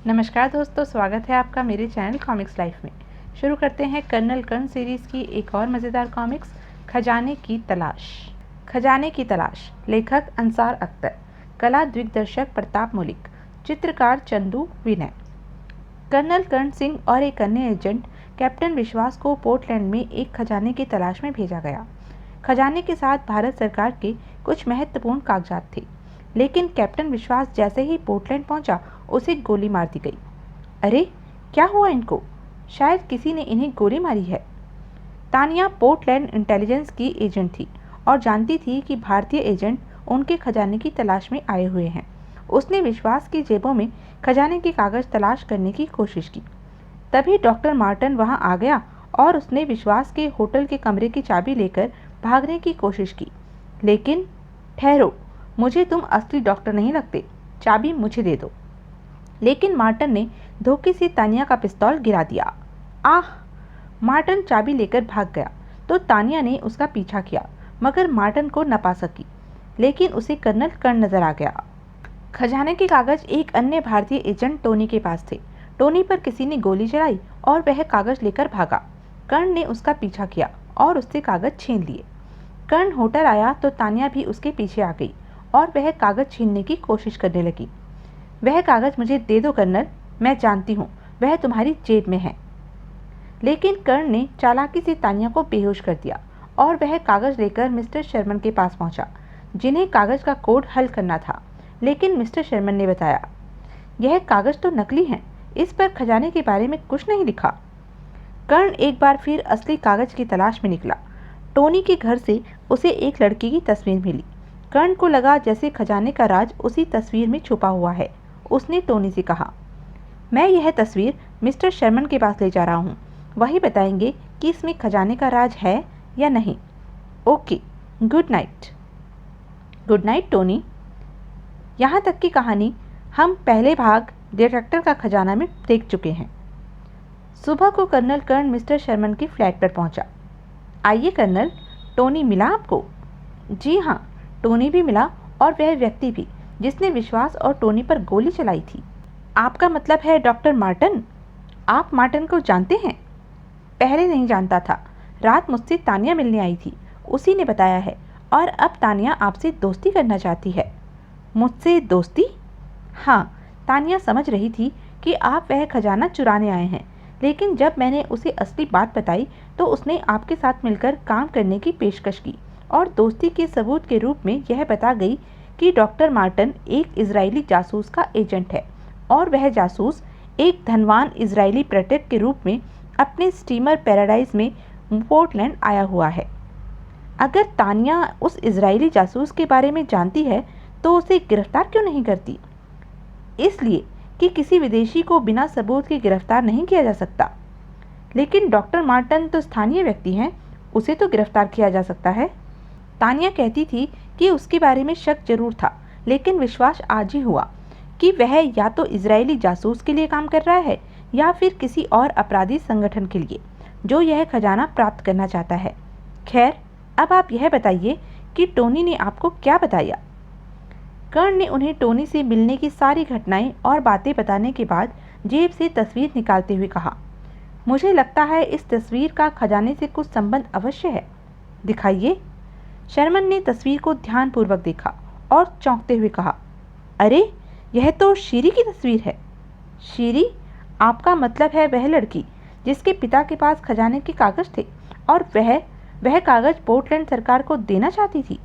नमस्कार दोस्तों, स्वागत है आपका मेरे चैनल कॉमिक्स लाइफ में। शुरू करते हैं कर्नल कर्ण सीरीज़ की एक और मज़ेदार कॉमिक्स, खजाने की तलाश। खजाने की तलाश, लेखक अंसार अख्तर, कला दिग्दर्शक प्रताप मलिक, चित्रकार चंदू विनय। कर्नल कर्ण सिंह और एक अन्य एजेंट कैप्टन विश्वास को पोर्टलैंड में एक खजाने की तलाश में भेजा गया। खजाने के साथ भारत सरकार के कुछ महत्वपूर्ण कागजात थे, लेकिन कैप्टन विश्वास जैसे ही पोर्टलैंड पहुंचा, उसे गोली मार दी गई। अरे, क्या हुआ इनको? शायद किसी ने इन्हें गोली मारी है। तानिया पोर्टलैंड इंटेलिजेंस की एजेंट थी और जानती थी कि भारतीय एजेंट उनके खजाने की तलाश में आए हुए हैं। उसने विश्वास की जेबों में खजाने के कागज तलाश करने की कोशिश की। तभी डॉक्टर मार्टन वहां आ गया और उसने विश्वास के होटल के कमरे की चाबी लेकर भागने की कोशिश की। लेकिन ठहरो, मुझे तुम असली डॉक्टर नहीं लगते, चाबी मुझे दे दो। लेकिन मार्टन ने धोखे से तानिया का पिस्तौल गिरा दिया। आह! मार्टन चाबी लेकर भाग गया तो तानिया ने उसका पीछा किया, मगर मार्टन को न पा सकी। लेकिन उसे कर्नल कर्ण नजर आ गया। खजाने के कागज एक अन्य भारतीय एजेंट टोनी के पास थे। टोनी पर किसी ने गोली चलाई और वह कागज लेकर भागा। कर्ण ने उसका पीछा किया और उससे कागज छीन लिए। कर्ण होटल आया तो तानिया भी उसके पीछे आ गई और वह कागज छीनने की कोशिश करने लगी। वह कागज मुझे दे दो कर्नल, मैं जानती हूँ वह तुम्हारी जेब में है। लेकिन कर्ण ने चालाकी से तानिया को बेहोश कर दिया और वह कागज लेकर मिस्टर शर्मन के पास पहुंचा, जिन्हें कागज का कोड हल करना था। लेकिन मिस्टर शर्मन ने बताया, यह कागज तो नकली हैं, इस पर खजाने के बारे में कुछ नहीं लिखा। कर्ण एक बार फिर असली कागज की तलाश में निकला। टोनी के घर से उसे एक लड़की की तस्वीर मिली। कर्ण को लगा जैसे खजाने का राज उसी तस्वीर में छुपा हुआ है। उसने टोनी से कहा, मैं यह तस्वीर मिस्टर शर्मन के पास ले जा रहा हूँ, वही बताएंगे कि इसमें खजाने का राज है या नहीं। Okay, good night. Good night Tony. यहाँ तक की कहानी हम पहले भाग डिटेक्टर का खजाना में देख चुके हैं। सुबह को कर्नल कर्ण मिस्टर शर्मन के फ्लैट पर पहुंचा। आइए कर्नल, टोनी मिला आपको? जी हाँ, टोनी भी मिला और वह व्यक्ति भी जिसने विश्वास और टोनी पर गोली चलाई थी। आपका मतलब है डॉक्टर मार्टन? आप मार्टन को जानते हैं? पहले नहीं जानता था, रात मुझसे तानिया मिलने आई थी, उसी ने बताया है। और अब तानिया आपसे दोस्ती करना चाहती है। मुझसे दोस्ती? हाँ, तानिया समझ रही थी कि आप वह खजाना चुराने आए हैं, लेकिन जब मैंने उसे असली बात बताई तो उसने आपके साथ मिलकर काम करने की पेशकश की और दोस्ती के सबूत के रूप में यह बता गई कि डॉक्टर मार्टन एक इजरायली जासूस का एजेंट है और वह जासूस एक धनवान इजरायली पर्यटक के रूप में अपने स्टीमर पैराडाइज में पोर्टलैंड आया हुआ है। अगर तानिया उस इजरायली जासूस के बारे में जानती है तो उसे गिरफ्तार क्यों नहीं करती? इसलिए कि किसी विदेशी को बिना सबूत के गिरफ्तार नहीं किया जा सकता। लेकिन डॉक्टर मार्टन तो स्थानीय व्यक्ति हैं, उसे तो गिरफ्तार किया जा सकता है। तानिया कहती थी कि उसके बारे में शक जरूर था, लेकिन विश्वास आज ही हुआ कि वह या तो इजरायली जासूस के लिए काम कर रहा है या फिर किसी और अपराधी संगठन के लिए जो यह खजाना प्राप्त करना चाहता है। खैर, अब आप यह बताइए कि टोनी ने आपको क्या बताया? कर्ण ने उन्हें टोनी से मिलने की सारी घटनाएं और बातें बताने के बाद जेब से तस्वीर निकालते हुए कहा, मुझे लगता है इस तस्वीर का खजाने से कुछ संबंध अवश्य है। दिखाइए। शर्मन ने तस्वीर को ध्यानपूर्वक देखा और चौंकते हुए कहा, अरे, यह तो शीरी की तस्वीर है। शीरी? आपका मतलब है वह लड़की जिसके पिता के पास खजाने के कागज थे और वह कागज पोर्टलैंड सरकार को देना चाहती थी?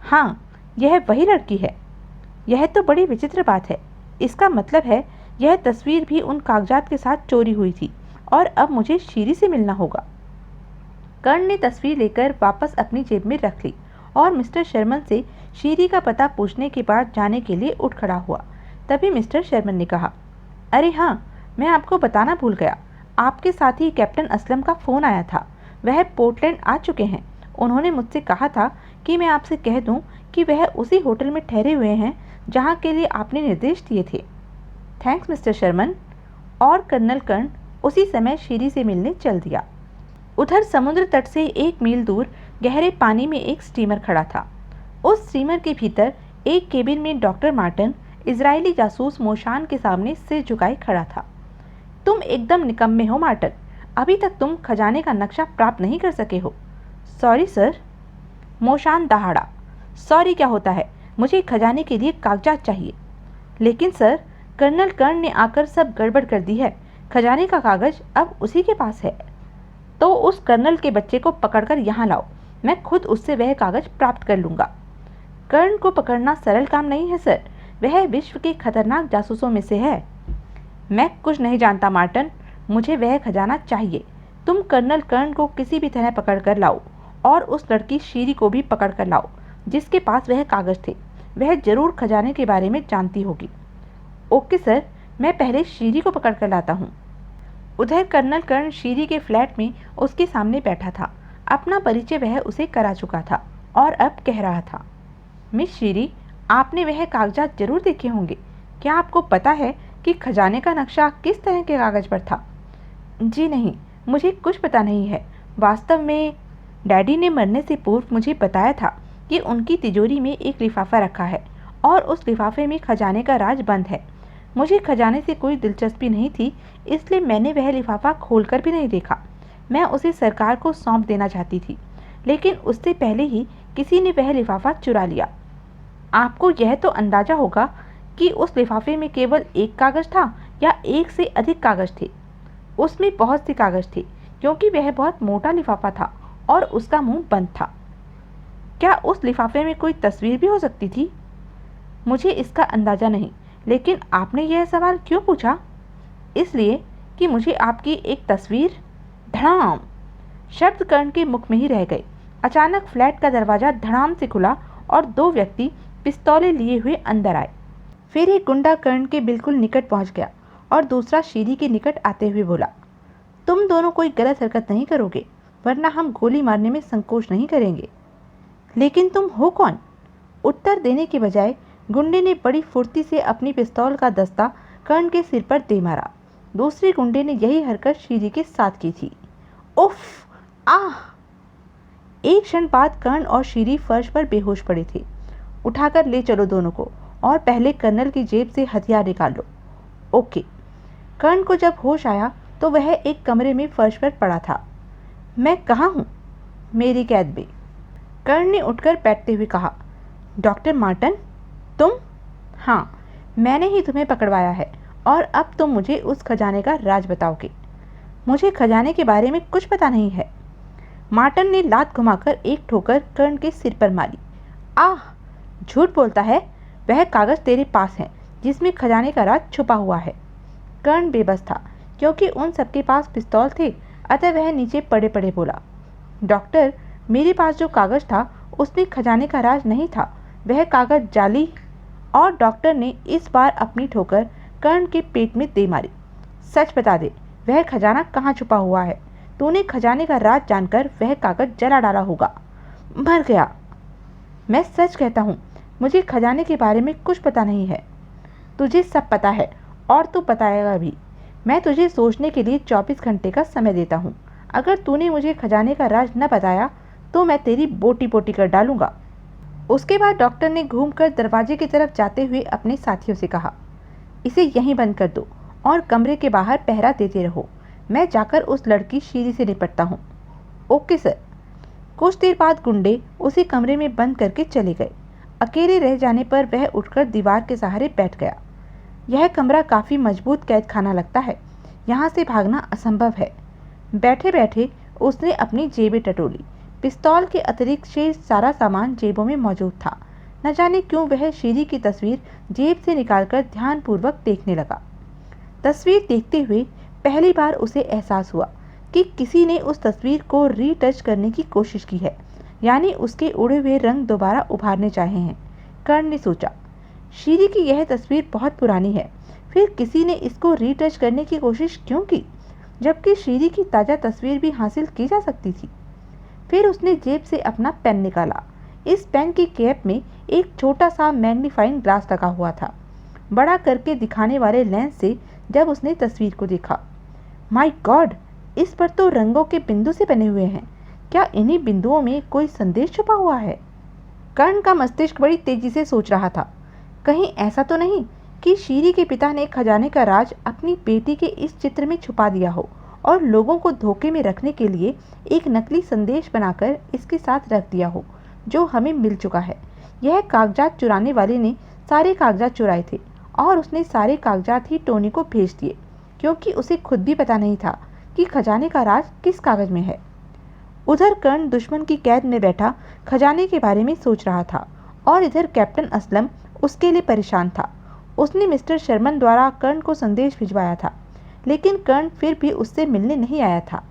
हाँ, यह वही लड़की है। यह तो बड़ी विचित्र बात है। इसका मतलब है यह तस्वीर भी उन कागजात के साथ चोरी हुई थी और अब मुझे शीरी से मिलना होगा। कर्ण ने तस्वीर लेकर वापस अपनी जेब में रख ली और मिस्टर शर्मन से शीरी का पता पूछने के बाद जाने के लिए उठ खड़ा हुआ। तभी मिस्टर शर्मन ने कहा, अरे हाँ, मैं आपको बताना भूल गया, आपके साथी कैप्टन असलम का फ़ोन आया था। वह पोर्टलैंड आ चुके हैं। उन्होंने मुझसे कहा था कि मैं आपसे कह दूं कि वह उसी होटल में ठहरे हुए हैं जहां के लिए आपने निर्देश दिए थे। Thanks mister Sherman. और कर्नल कर्ण उसी समय शीरी से मिलने चल दिया। उधर समुद्र तट से 1 मील दूर गहरे पानी में एक स्टीमर खड़ा था। उस स्टीमर के भीतर एक केबिन में डॉक्टर मार्टन, इजरायली जासूस मोशान के सामने सिर झुकाए खड़ा था। तुम एकदम निकम्मे हो मार्टन, अभी तक तुम खजाने का नक्शा प्राप्त नहीं कर सके हो। Sorry sir. मोशान दहाड़ा। सॉरी क्या होता है, मुझे खजाने के लिए कागजात चाहिए। लेकिन सर, कर्नल कर्ण ने आकर सब गड़बड़ कर दी है। खजाने का कागज अब उसी के पास है। तो उस कर्नल के बच्चे को पकड़कर यहाँ लाओ, मैं खुद उससे वह कागज प्राप्त कर लूँगा। कर्ण को पकड़ना सरल काम नहीं है सर, वह विश्व के खतरनाक जासूसों में से है। मैं कुछ नहीं जानता मार्टन, मुझे वह खजाना चाहिए। तुम कर्नल कर्ण को किसी भी तरह पकड़ कर लाओ और उस लड़की शीरी को भी पकड़ कर लाओ जिसके पास वह कागज थे। वह जरूर खजाने के बारे में जानती होगी। ओके सर, मैं पहले शीरी को पकड़ कर लाता हूँ। उधर कर्नल कर्ण शीरी के फ्लैट में उसके सामने बैठा था। अपना परिचय वह उसे करा चुका था और अब कह रहा था, मिस शीरी, आपने वह कागजात जरूर देखे होंगे। क्या आपको पता है कि खजाने का नक्शा किस तरह के कागज पर था? जी नहीं, मुझे कुछ पता नहीं है। वास्तव में डैडी ने मरने से पूर्व मुझे बताया था कि उनकी तिजोरी में एक लिफाफा रखा है और उस लिफाफे में खजाने का राज बंद है। मुझे खजाने से कोई दिलचस्पी नहीं थी, इसलिए मैंने वह लिफाफा खोलकर भी नहीं देखा। मैं उसे सरकार को सौंप देना चाहती थी, लेकिन उससे पहले ही किसी ने वह लिफाफा चुरा लिया। आपको यह तो अंदाजा होगा कि उस लिफाफे में केवल एक कागज था या एक से अधिक कागज थे। उसमें बहुत से कागज थे क्योंकि वह बहुत मोटा लिफाफा था और उसका मुंह बंद था। क्या उस लिफाफे में कोई तस्वीर भी हो सकती थी? मुझे इसका अंदाजा नहीं, लेकिन आपने यह सवाल क्यों पूछा? इसलिए कि मुझे आपकी एक तस्वीर। धड़ाम! शब्द कर्ण के मुख में ही रह गए। अचानक फ्लैट का दरवाजा धड़ाम से खुला और दो व्यक्ति पिस्तौलें लिए हुए अंदर आए। फिर एक गुंडा कर्ण के बिल्कुल निकट पहुंच गया और दूसरा शीरी के निकट आते हुए बोला, तुम दोनों कोई गलत हरकत नहीं करोगे, वरना हम गोली मारने में संकोच नहीं करेंगे। लेकिन तुम हो कौन? उत्तर देने के बजाय गुंडे ने बड़ी फुर्ती से अपनी पिस्तौल का दस्ता कर्ण के सिर पर दे मारा। दूसरे गुंडे ने यही हरकत शीरी के साथ की थी। उफ! आह! एक क्षण बाद कर्ण और शीरी फर्श पर बेहोश पड़े थे। उठाकर ले चलो दोनों को और पहले कर्नल की जेब से हथियार निकाल लो। ओके। कर्ण को जब होश आया तो वह एक कमरे में फर्श पर पड़ा था। मैं कहाँ हूँ? मेरी कैद में। कर्ण ने उठकर बैठते हुए कहा, डॉक्टर मार्टन, तुम? हाँ, मैंने ही तुम्हें पकड़वाया है और अब तुम मुझे उस खजाने का राज बताओगे। मुझे खजाने के बारे में कुछ पता नहीं है। मार्टन ने लात घुमाकर एक ठोकर कर्ण के सिर पर मारी। आह! झूठ बोलता है, वह कागज तेरे पास है जिसमें खजाने का राज छुपा हुआ है। कर्ण बेबस था क्योंकि उन सबके पास पिस्तौल थे, अतः वह नीचे पड़े पड़े बोला, डॉक्टर, मेरे पास जो कागज था उसमें खजाने का राज नहीं था, वह कागज जाली। और डॉक्टर ने इस बार अपनी ठोकर कर्ण के पेट में दे मारी। सच बता दे, वह खजाना कहाँ छुपा हुआ है? तूने खजाने का राज जानकर वह कागज जला डाला होगा। मर गया। मैं सच कहता हूँ, मुझे खजाने के बारे में कुछ पता नहीं है। तुझे सब पता है और तू बताएगा भी। मैं तुझे सोचने के लिए 24 घंटे का समय देता हूँ। अगर तूने मुझे खजाने का राज न बताया तो मैं तेरी बोटी बोटी कर डालूंगा। उसके बाद डॉक्टर ने घूमकर दरवाजे की तरफ जाते हुए अपने साथियों से कहा, इसे यहीं बंद कर दो और कमरे के बाहर पहरा देते रहो। मैं जाकर उस लड़की शीरी से निपटता हूँ। Okay sir. कुछ देर बाद गुंडे उसी कमरे में बंद करके चले गए। अकेले रह जाने पर वह उठकर दीवार के सहारे बैठ गया। यह कमरा काफ़ी मजबूत कैद खाना लगता है, यहाँ से भागना असंभव है। बैठे बैठे उसने अपनी जेबें टटोली। पिस्तौल के अतिरिक्त शेष सारा सामान जेबों में मौजूद था। न जाने क्यों वह शीरी की तस्वीर जेब से निकालकर ध्यानपूर्वक देखने लगा। तस्वीर देखते हुए पहली बार उसे एहसास हुआ कि किसी ने उस तस्वीर को रीटच करने की कोशिश की है, यानी उसके उड़े हुए रंग दोबारा उभारने चाहे हैं। कर्ण ने सोचा, शीरी की यह तस्वीर बहुत पुरानी है, फिर किसी ने इसको रीटच करने की कोशिश क्यों की, जबकि शीरी की ताज़ा तस्वीर भी हासिल की जा सकती थी। फिर उसने जेब से अपना पेन निकाला। इस पेन की कैप में एक छोटा सा मैग्नीफाइंग ग्लास लगा हुआ था। बड़ा करके दिखाने वाले लेंस से जब उसने तस्वीर को देखा, माय गॉड, इस पर तो रंगों के बिंदु से बने हुए हैं। क्या इन्हीं बिंदुओं में कोई संदेश छुपा हुआ है? कर्ण का मस्तिष्क बड़ी तेजी से सोच रहा था। कहीं ऐसा तो नहीं कि शीरी के पिता ने खजाने का राज अपनी बेटी के इस चित्र में छुपा दिया हो और लोगों को धोखे में रखने के लिए एक नकली संदेश बनाकर इसके साथ रख दिया हो, जो हमें मिल चुका है। यह कागजात चुराने वाले ने सारे कागजात चुराए थे और उसने सारे कागजात ही टोनी को भेज दिए, क्योंकि उसे खुद भी पता नहीं था कि खजाने का राज किस कागज में है। उधर कर्ण दुश्मन की कैद में बैठा खजाने के बारे में सोच रहा था और इधर कैप्टन असलम उसके लिए परेशान था। उसने मिस्टर शर्मन द्वारा कर्ण को संदेश भिजवाया था, लेकिन कर्ण फिर भी उससे मिलने नहीं आया था।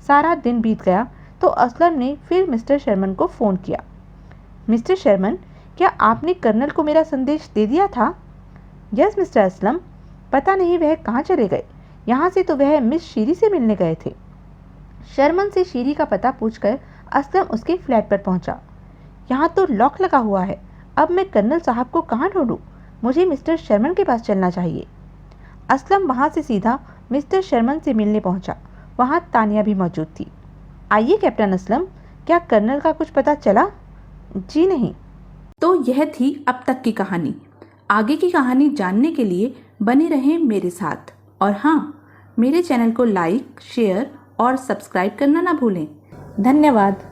सारा दिन बीत गया तो असलम ने फिर मिस्टर शर्मन को फ़ोन किया। मिस्टर शर्मन, क्या आपने कर्नल को मेरा संदेश दे दिया था? Yes mister Aslam. पता नहीं वह कहाँ चले गए। यहाँ से तो वह मिस शीरी से मिलने गए थे। शर्मन से शीरी का पता पूछकर असलम उसके फ्लैट पर पहुंचा। यहाँ तो लॉक लगा हुआ है। अब मैं कर्नल साहब को कहाँ ढूंढूं? मुझे मिस्टर शर्मन के पास चलना चाहिए। असलम वहाँ से सीधा मिस्टर शर्मन से मिलने पहुंचा। वहाँ तानिया भी मौजूद थी। आइए कैप्टन असलम, क्या कर्नल का कुछ पता चला? जी नहीं। तो यह थी अब तक की कहानी। आगे की कहानी जानने के लिए बने रहें मेरे साथ। और हाँ, मेरे चैनल को लाइक, शेयर और सब्सक्राइब करना ना भूलें। धन्यवाद।